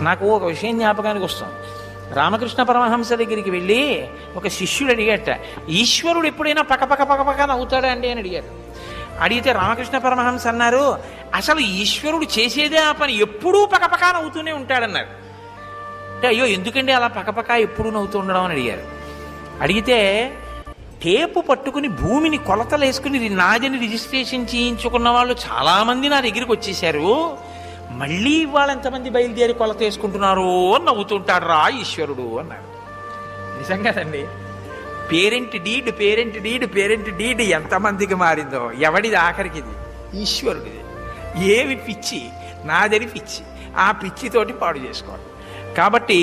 నాకు ఒక విషయం జ్ఞాపకానికి వస్తుంది. రామకృష్ణ పరమహంస దగ్గరికి వెళ్ళి ఒక శిష్యుడు అడిగాట, ఈశ్వరుడు ఎప్పుడైనా పకపక పకపక నవ్వుతాడా అండి అని అడిగారు. అడిగితే రామకృష్ణ పరమహంస అన్నారు, అసలు ఈశ్వరుడు చేసేదే ఆ పని, ఎప్పుడూ పకపక నవ్వుతూనే ఉంటాడన్నారు. అంటే అయ్యో ఎందుకండి అలా పకపక ఎప్పుడూ నవ్వుతూ ఉండడం అని అడిగారు. అడిగితే టేపు పట్టుకుని భూమిని కొలతలు వేసుకుని నాదని రిజిస్ట్రేషన్ చేయించుకున్న వాళ్ళు చాలామంది నా దగ్గరికి వచ్చేసారు, మళ్ళీ ఇవాళ ఎంతమంది బయలుదేరి కొలత వేసుకుంటున్నారు అని నవ్వుతుంటాడు రా ఈశ్వరుడు అన్నారు. నిజం కదండి. పేరెంట్ డీడ్ ఎంతమందికి మారిందో, ఎవడిది ఆఖరికి? ఇది ఈశ్వరుడిది. ఏమి పిచ్చి, నాదని పిచ్చి, ఆ పిచ్చితోటి పాడు చేసుకోవాలి. కాబట్టి